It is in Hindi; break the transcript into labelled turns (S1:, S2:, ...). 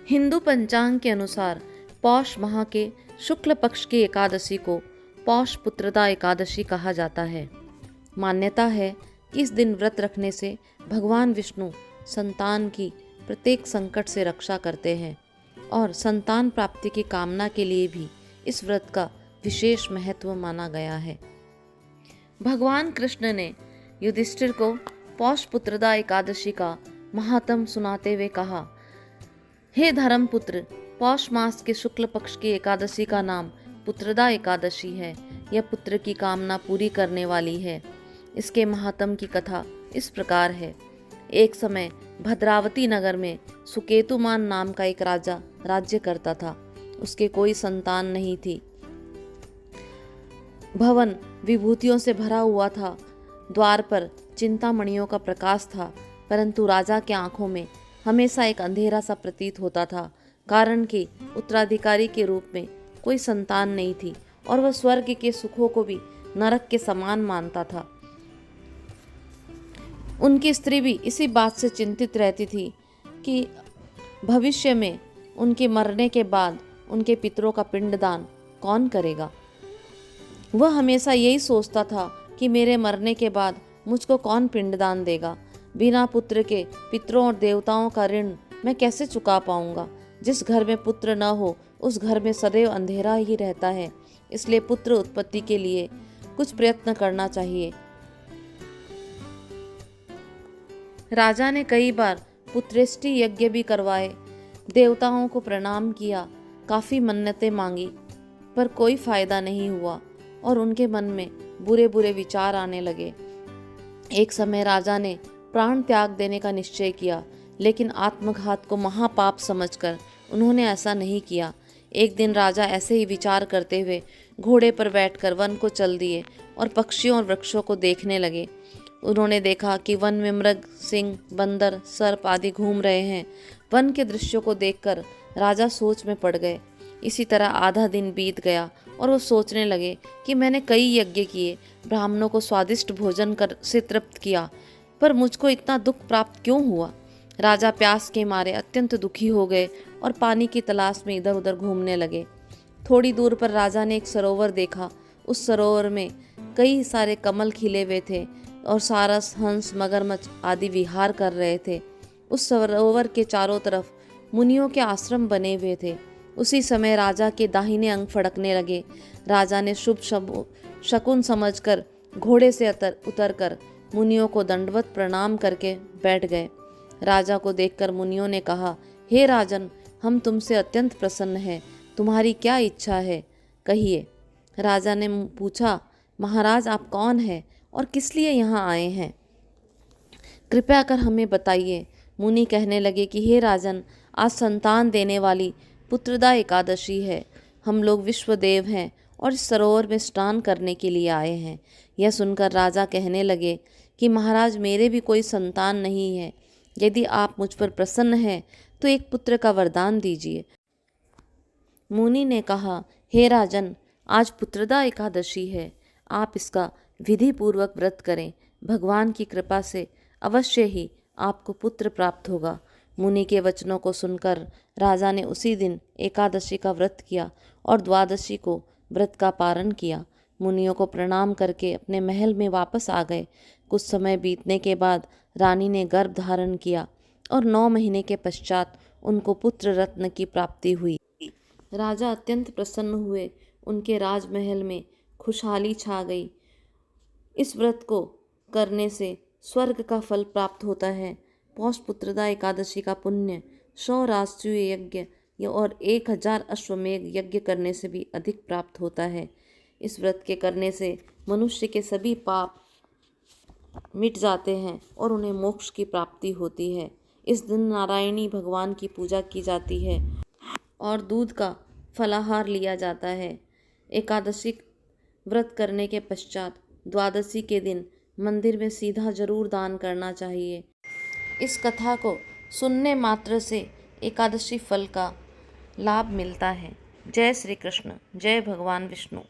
S1: हिंदू पंचांग के अनुसार पौष माह के शुक्ल पक्ष की एकादशी को पौष पुत्रदा एकादशी कहा जाता है। मान्यता है कि इस दिन व्रत रखने से भगवान विष्णु संतान की प्रत्येक संकट से रक्षा करते हैं और संतान प्राप्ति की कामना के लिए भी इस व्रत का विशेष महत्व माना गया है। भगवान कृष्ण ने युधिष्ठिर को पौष पुत्रदा एकादशी का महात्म सुनाते हुए कहा, हे धर्मपुत्र, पौष मास के शुक्ल पक्ष की एकादशी का नाम पुत्रदा एकादशी है। यह पुत्र की कामना पूरी करने वाली है। इसके महात्म की कथा इस प्रकार है। एक समय भद्रावती नगर में सुकेतुमान नाम का एक राजा राज्य करता था। उसके कोई संतान नहीं थी। भवन विभूतियों से भरा हुआ था। द्वार पर चिंतामणियों का प्रकाश था, परंतु राजा के आंखों में हमेशा एक अंधेरा सा प्रतीत होता था, कारण कि उत्तराधिकारी के रूप में कोई संतान नहीं थी और वह स्वर्ग के सुखों को भी नरक के समान मानता था। उनकी स्त्री भी इसी बात से चिंतित रहती थी कि भविष्य में उनके मरने के बाद उनके पितरों का पिंडदान कौन करेगा। वह हमेशा यही सोचता था कि मेरे मरने के बाद मुझको कौन पिंडदान देगा। बिना पुत्र के पितरों और देवताओं का ऋण मैं कैसे चुका पाऊंगा। जिस घर में पुत्र न हो उस घर में सदैव अंधेरा ही रहता है। इसलिए पुत्र उत्पत्ति के लिए कुछ प्रयत्न करना चाहिए। राजा ने कई बार पुत्रेष्टि यज्ञ भी करवाए, देवताओं को प्रणाम किया, काफी मन्नतें मांगी, पर कोई फायदा नहीं हुआ और उनके मन में बुरे बुरे विचार आने लगे। एक समय राजा ने प्राण त्याग देने का निश्चय किया, लेकिन आत्मघात को महापाप समझकर उन्होंने ऐसा नहीं किया। एक दिन राजा ऐसे ही विचार करते हुए घोड़े पर बैठकर वन को चल दिए और पक्षियों और वृक्षों को देखने लगे। उन्होंने देखा कि वन में मृग, सिंह, बंदर, सर्प आदि घूम रहे हैं। वन के दृश्यों को देखकर राजा सोच में पड़ गए। इसी तरह आधा दिन बीत गया और वो सोचने लगे कि मैंने कई यज्ञ किए, ब्राह्मणों को स्वादिष्ट भोजन कर से तृप्त किया, पर मुझको इतना दुख प्राप्त क्यों हुआ। राजा प्यास के मारे अत्यंत दुखी हो गए और पानी की तलाश में इधर उधर घूमने लगे। थोड़ी दूर पर राजा ने एक सरोवर देखा। उस सरोवर में कई सारे कमल खिले हुए थे और सारस, हंस, मगरमच्छ आदि विहार कर रहे थे। उस सरोवर के चारों तरफ मुनियों के आश्रम बने हुए थे। उसी समय राजा के दाहिने अंग फड़कने लगे। राजा ने शुभ शकुन समझकर घोड़े से उतरकर मुनियों को दंडवत प्रणाम करके बैठ गए। राजा को देखकर मुनियों ने कहा, हे राजन, हम तुमसे अत्यंत प्रसन्न हैं। तुम्हारी क्या इच्छा है, कहिए। राजा ने पूछा, महाराज, आप कौन हैं और किस लिए यहाँ आए हैं? कृपया कर हमें बताइए। मुनि कहने लगे कि हे राजन, आज संतान देने वाली पुत्रदा एकादशी है। हम लोग विश्वदेव हैं और इस सरोवर में स्नान करने के लिए आए हैं। यह सुनकर राजा कहने लगे कि महाराज, मेरे भी कोई संतान नहीं है। यदि आप मुझ पर प्रसन्न हैं तो एक पुत्र का वरदान दीजिए। मुनि ने कहा, हे राजन, आज पुत्रदा एकादशी है। आप इसका विधि पूर्वक व्रत करें। भगवान की कृपा से अवश्य ही आपको पुत्र प्राप्त होगा। मुनि के वचनों को सुनकर राजा ने उसी दिन एकादशी का व्रत किया और द्वादशी को व्रत का पारण किया। मुनियों को प्रणाम करके अपने महल में वापस आ गए। कुछ समय बीतने के बाद रानी ने गर्भ धारण किया और 9 महीने के पश्चात उनको पुत्र रत्न की प्राप्ति हुई। राजा अत्यंत प्रसन्न हुए। उनके राजमहल में खुशहाली छा गई। इस व्रत को करने से स्वर्ग का फल प्राप्त होता है। पौष पुत्रदा एकादशी का पुण्य 100 राष्ट्रीय यज्ञ और 1000 अश्वमेध यज्ञ करने से भी अधिक प्राप्त होता है। इस व्रत के करने से मनुष्य के सभी पाप मिट जाते हैं और उन्हें मोक्ष की प्राप्ति होती है। इस दिन नारायणी भगवान की पूजा की जाती है और दूध का फलाहार लिया जाता है। एकादशी व्रत करने के पश्चात द्वादशी के दिन मंदिर में सीधा जरूर दान करना चाहिए। इस कथा को सुनने मात्र से एकादशी फल का लाभ मिलता है। जय श्री कृष्ण, जय भगवान विष्णु।